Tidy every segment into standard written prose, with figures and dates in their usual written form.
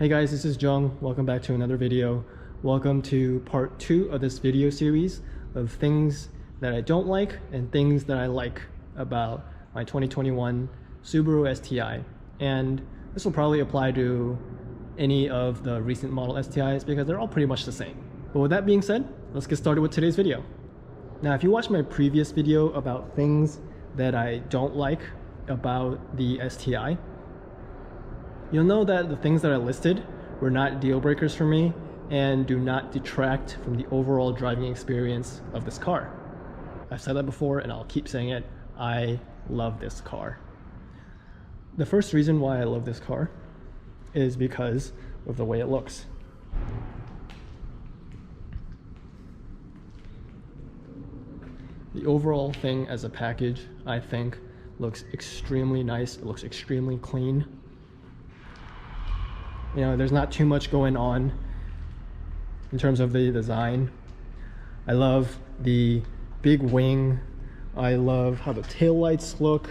Hey guys, this is Jung. Welcome back to another video. Welcome to part 2 of this video series of things that I don't like and things that I like about my 2021 Subaru STI. And this will probably apply to any of the recent model STIs because they're all pretty much the same. But with that being said, let's get started with today's video. Now, if you watched my previous video about things that I don't like about the STI, you'll know that the things that I listed were not deal breakers for me and do not detract from the overall driving experience of this car. I've said that before and I'll keep saying it. I love this car. The first reason why I love this car is because of the way it looks. The overall thing as a package, I think, looks extremely nice. It looks extremely clean. You know, there's not too much going on in terms of the design. I love the big wing. I love how the taillights look,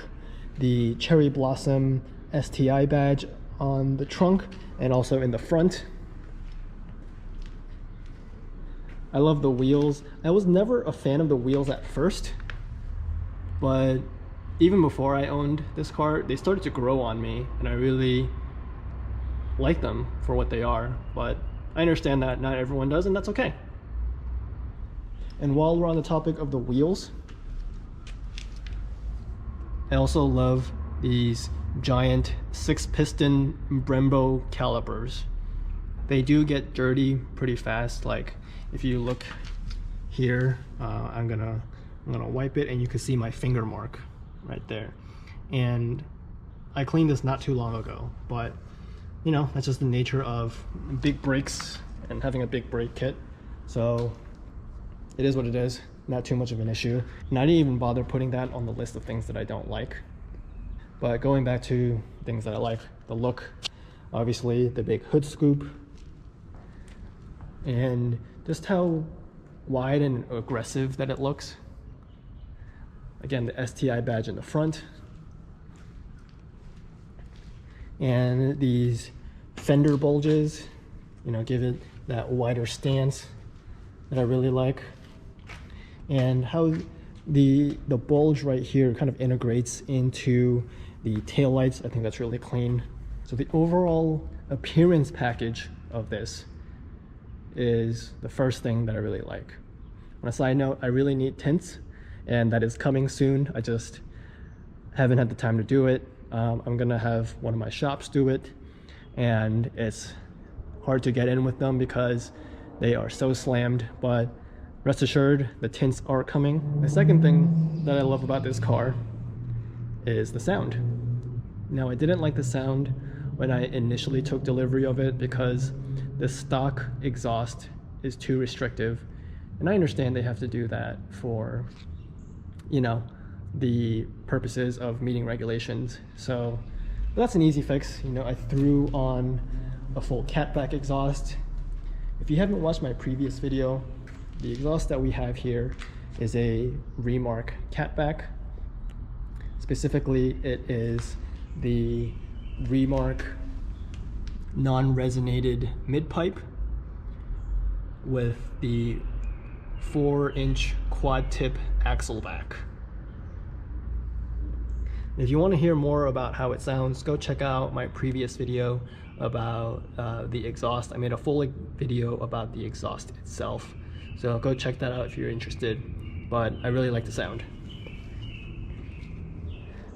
the cherry blossom STI badge on the trunk and also in the front. I love the wheels. I was never a fan of the wheels at first, but even before I owned this car, they started to grow on me and I really like them for what they are, but I understand that not everyone does, and that's okay. And while we're on the topic of the wheels, I also love these giant 6-piston Brembo calipers. They do get dirty pretty fast. Like if you look here, I'm gonna wipe it and you can see my finger mark right there. And I cleaned this not too long ago, but you know, that's just the nature of big brakes and having a big brake kit. So it is what it is, not too much of an issue. And I didn't even bother putting that on the list of things that I don't like. But going back to things that I like, the look, obviously the big hood scoop, and just how wide and aggressive that it looks. Again, the STI badge in the front. And these fender bulges, you know, give it that wider stance that I really like. And how the bulge right here kind of integrates into the taillights, I think that's really clean. So the overall appearance package of this is the first thing that I really like. On a side note, I really need tints, and that is coming soon. I just haven't had the time to do it. I'm gonna have one of my shops do it, and it's hard to get in with them because they are so slammed, but rest assured the tints are coming. The second thing that I love about this car is the sound. Now, I didn't like the sound when I initially took delivery of it because the stock exhaust is too restrictive, and I understand they have to do that for, you know, the purposes of meeting regulations. So that's an easy fix. You know, I threw on a full catback exhaust. If you haven't watched my previous video, the exhaust that we have here is a Remark catback. Specifically, it is the Remark non-resonated mid-pipe with the 4-inch quad tip axle back. If you want to hear more about how it sounds, go check out my previous video about the exhaust. I made a full video about the exhaust itself, so go check that out if you're interested, but I really like the sound.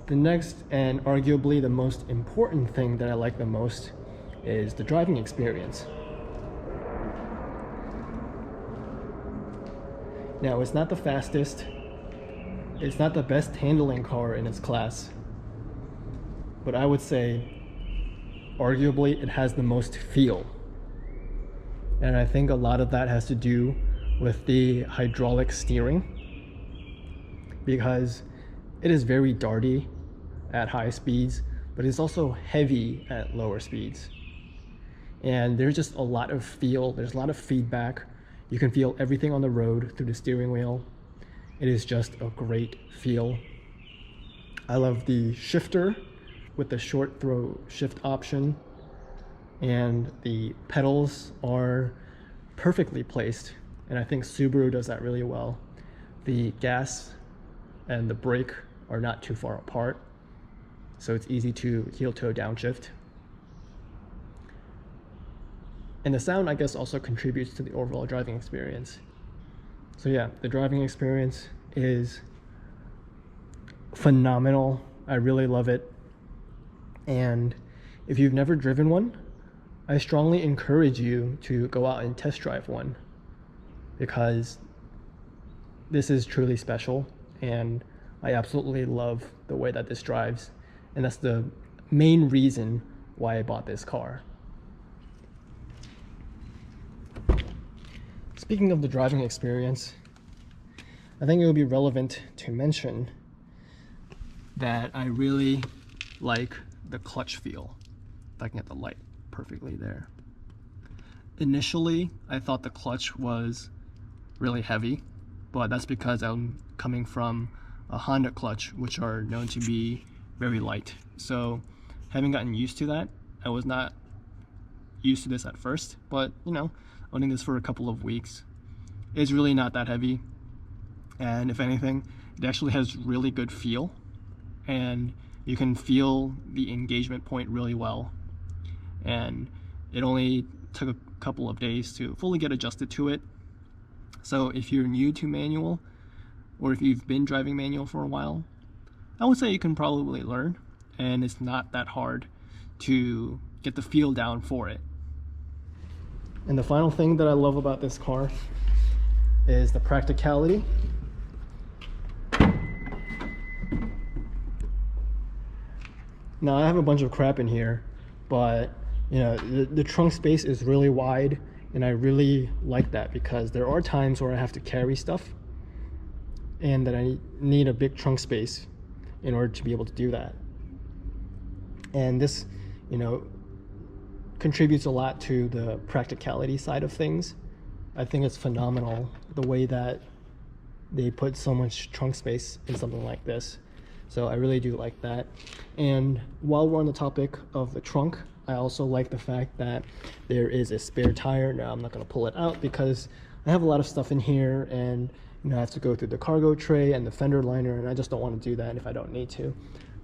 The next and arguably the most important thing that I like the most is the driving experience. Now, it's not the fastest, it's not the best handling car in its class, but I would say arguably it has the most feel. And I think a lot of that has to do with the hydraulic steering, because it is very darty at high speeds, but it's also heavy at lower speeds. And there's just a lot of feel, there's a lot of feedback. You can feel everything on the road through the steering wheel. It is just a great feel. I love the shifter with the short throw shift option. and the pedals are perfectly placed, and I think Subaru does that really well. The gas and the brake are not too far apart, so it's easy to heel-toe downshift. And the sound, I guess, also contributes to the overall driving experience. So yeah, the driving experience is phenomenal. I really love it. And if you've never driven one, I strongly encourage you to go out and test drive one, because this is truly special, and I absolutely love the way that this drives, and that's the main reason why I bought this car. Speaking of the driving experience, I think it would be relevant to mention that I really like the clutch feel. If I can get the light perfectly there. Initially, I thought the clutch was really heavy, but that's because I'm coming from a Honda clutch, which are known to be very light. So having gotten used to that, I was not used to this at first, but you know, owning this for a couple of weeks, it's really not that heavy. And if anything, it actually has really good feel, and you can feel the engagement point really well. And it only took a couple of days to fully get adjusted to it. So if you're new to manual, or if you've been driving manual for a while, I would say you can probably learn, and it's not that hard to get the feel down for it. And the final thing that I love about this car is the practicality. Now I have a bunch of crap in here, but you know, the trunk space is really wide, and I really like that, because there are times where I have to carry stuff and that I need a big trunk space in order to be able to do that. And this, you know, contributes a lot to the practicality side of things. I think it's phenomenal the way that they put so much trunk space in something like this. So I really do like that. And while we're on the topic of the trunk, I also like the fact that there is a spare tire. Now I'm not going to pull it out because I have a lot of stuff in here, and you know, I have to go through the cargo tray and the fender liner, and I just don't want to do that if I don't need to.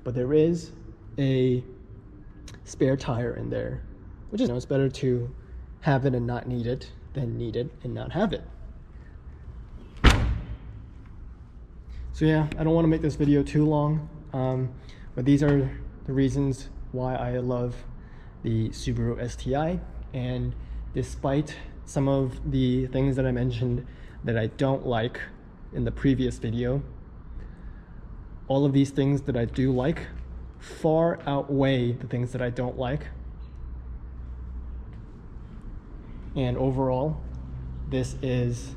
But there is a spare tire in there, which is, you know, it's better to have it and not need it than need it and not have it. So yeah, I don't want to make this video too long, but these are the reasons why I love the Subaru STI. And despite some of the things that I mentioned that I don't like in the previous video, all of these things that I do like far outweigh the things that I don't like. And overall, this is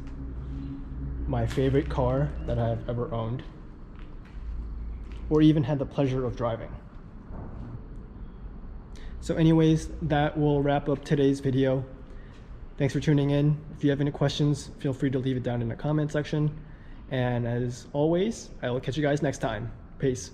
my favorite car that I've ever owned, or even had the pleasure of driving. So anyways, that will wrap up today's video. Thanks for tuning in. If you have any questions, feel free to leave it down in the comment section. And as always, I will catch you guys next time. Peace.